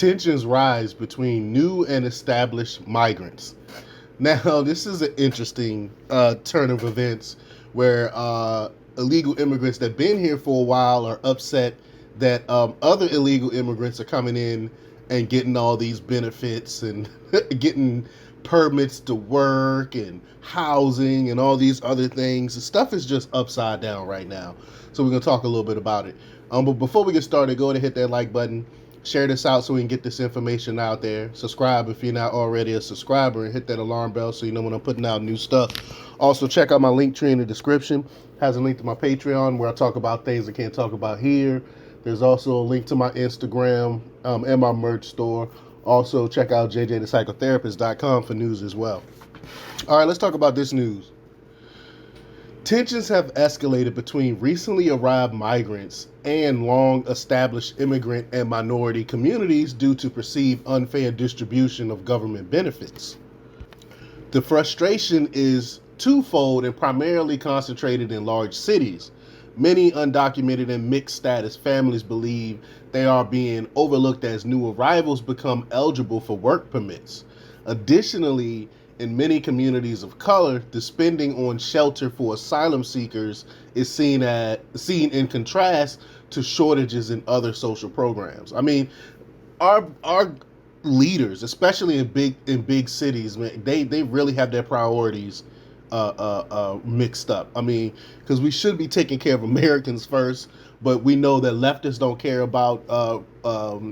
Tensions rise between new and established migrants. Now, this is an interesting turn of events where illegal immigrants that have been here for a while are upset that other illegal immigrants are coming in and getting all these benefits and getting permits to work and housing and all these other things. The stuff is just upside down right now. So we're going to talk a little bit about it. But before we get started, go ahead and hit that like button. Share this out so we can get this information out there. Subscribe if you're not already a subscriber, and hit that alarm bell so you know when I'm putting out new stuff. Also, check out my link tree in the description. It has a link to my Patreon where I talk about things I can't talk about here. There's also a link to my Instagram and my merch store. Also, check out jjthepsychotherapist.com for news as well. All right, let's talk about this news. Tensions have escalated between recently arrived migrants and long-established immigrant and minority communities due to perceived unfair distribution of government benefits. The frustration is twofold and primarily concentrated in large cities. Many undocumented and mixed-status families believe they are being overlooked as new arrivals become eligible for work permits. Additionally, in many communities of color, the spending on shelter for asylum seekers is seen in contrast to shortages in other social programs. I mean, our leaders, especially in big cities, man, they really have their priorities mixed up. I mean, because we should be taking care of Americans first, but we know that leftists don't care about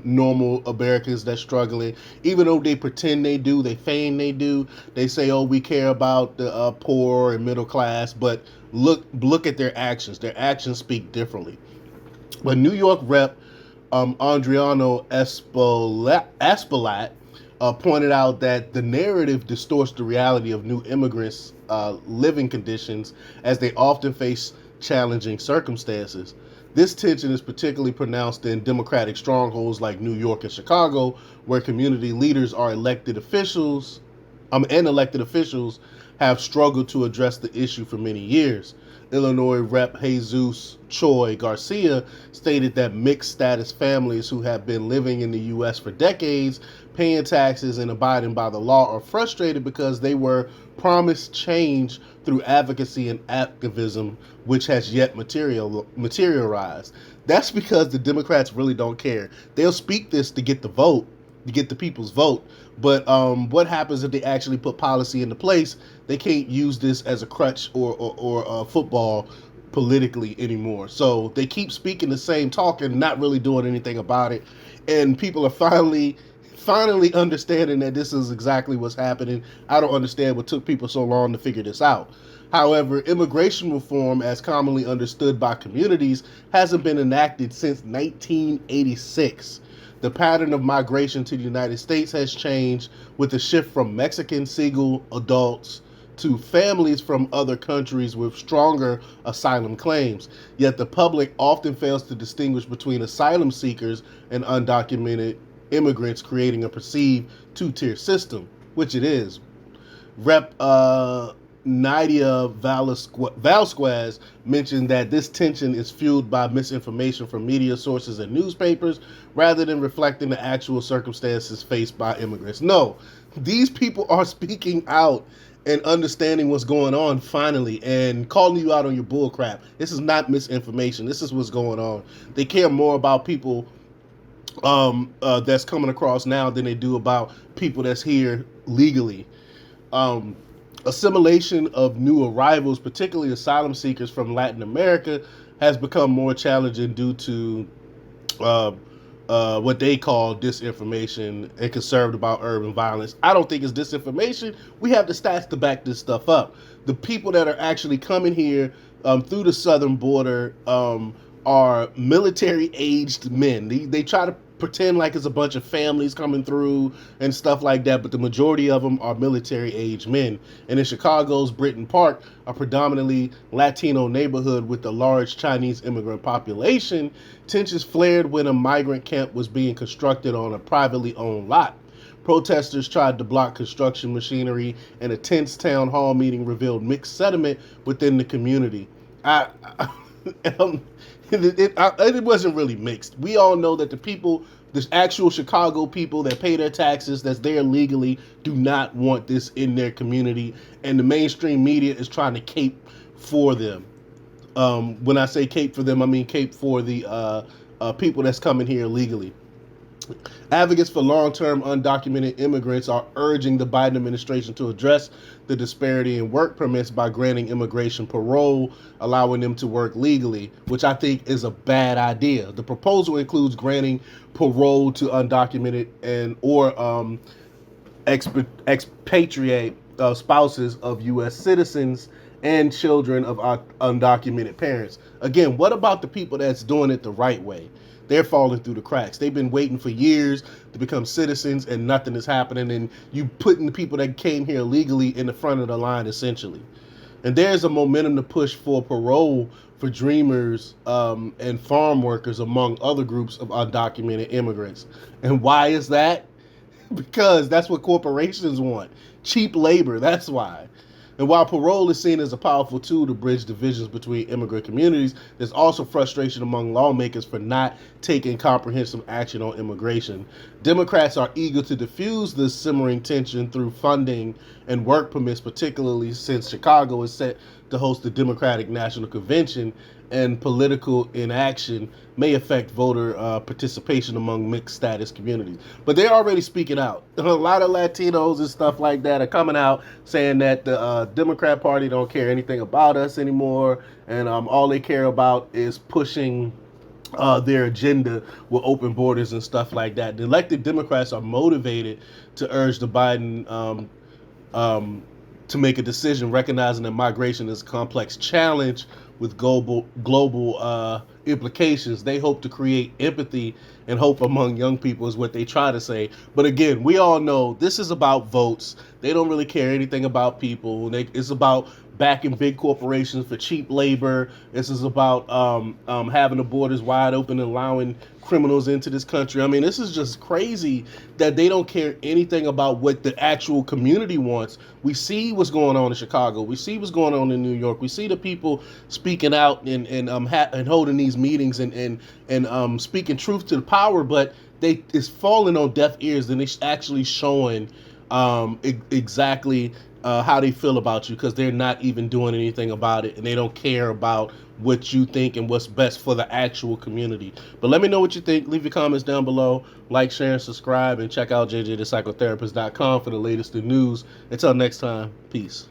normal Americans that's struggling. Even though they pretend they do, they feign they do. They say, "Oh, we care about the poor and middle class," but look at their actions. Their actions speak differently. But New York Rep. Adriano Espaillat pointed out that the narrative distorts the reality of new immigrants' living conditions as they often face challenging circumstances. This tension is particularly pronounced in Democratic strongholds like New York and Chicago, where community leaders are elected officials have struggled to address the issue for many years. Illinois Rep. Jesus Choi Garcia stated that mixed status families who have been living in the U.S. for decades, paying taxes and abiding by the law, are frustrated because they were promised change through advocacy and activism, which has yet materialized. That's because the Democrats really don't care. They'll speak this to get the vote, to get the people's vote. But what happens if they actually put policy into place? They can't use this as a crutch or football politically anymore. So they keep speaking the same talk and not really doing anything about it. And people are finally understanding that this is exactly what's happening. I don't understand what took people so long to figure this out. However, immigration reform, as commonly understood by communities, hasn't been enacted since 1986. The pattern of migration to the United States has changed with a shift from Mexican single adults to families from other countries with stronger asylum claims. Yet the public often fails to distinguish between asylum seekers and undocumented immigrants, creating a perceived two-tier system, which it is. Rep. Nadia Valsquez mentioned that this tension is fueled by misinformation from media sources and newspapers rather than reflecting the actual circumstances faced by immigrants. No, these people are speaking out and understanding what's going on finally and calling you out on your bull crap. This is not misinformation. This is what's going on. They care more about people that's coming across now than they do about people that's here legally. Assimilation of new arrivals, particularly asylum seekers from Latin America, has become more challenging due to what they call disinformation and concern about urban violence. I don't think it's disinformation. We have the stats to back this stuff up. The people that are actually coming here through the southern border are military-aged men. They try to pretend like it's a bunch of families coming through and stuff like that, but the majority of them are military-aged men. And in Chicago's Britton Park, a predominantly Latino neighborhood with a large Chinese immigrant population, tensions flared when a migrant camp was being constructed on a privately owned lot. Protesters tried to block construction machinery, and a tense town hall meeting revealed mixed sentiment within the community. It wasn't really mixed. We all know that the people The actual Chicago people that pay their taxes, that's there legally, do not want this in their community, and the mainstream media is trying to cape for them. When I say cape for them, I mean cape for the people that's coming here illegally. Advocates for long-term undocumented immigrants are urging the Biden administration to address the disparity in work permits by granting immigration parole, allowing them to work legally, which I think is a bad idea. The proposal includes granting parole to undocumented and or expatriate spouses of U.S. citizens and children of undocumented parents. Again, what about the people that's doing it the right way? They're falling through the cracks. They've been waiting for years to become citizens and nothing is happening. And you putting the people that came here legally in the front of the line, essentially. And there's a momentum to push for parole for dreamers and farm workers, among other groups of undocumented immigrants. And why is that? Because that's what corporations want. Cheap labor, that's why. And while parole is seen as a powerful tool to bridge divisions between immigrant communities, there's also frustration among lawmakers for not taking comprehensive action on immigration. Democrats are eager to diffuse this simmering tension through funding and work permits, particularly since Chicago is set to host the Democratic National Convention, and political inaction may affect voter participation among mixed status communities. But they're already speaking out. A lot of Latinos and stuff like that are coming out saying that the Democrat Party don't care anything about us anymore, and all they care about is pushing their agenda with open borders and stuff like that. The elected Democrats are motivated to urge the Biden to make a decision, recognizing that migration is a complex challenge with global implications. They hope to create empathy and hope among young people, is what they try to say. But again, we all know this is about votes. They don't really care anything about people. It's about backing big corporations for cheap labor. This is about having the borders wide open and allowing criminals into this country. I mean, this is just crazy that they don't care anything about what the actual community wants. We see what's going on in Chicago. We see what's going on in New York. We see the people speaking out and holding these meetings and speaking truth to the power, but it's falling on deaf ears, and it's actually showing exactly how they feel about you, because they're not even doing anything about it, and they don't care about what you think and what's best for the actual community. But let me know what you think. Leave your comments down below. Like, share, and subscribe, and check out jjthepsychotherapist.com for the latest news. Until next time, peace.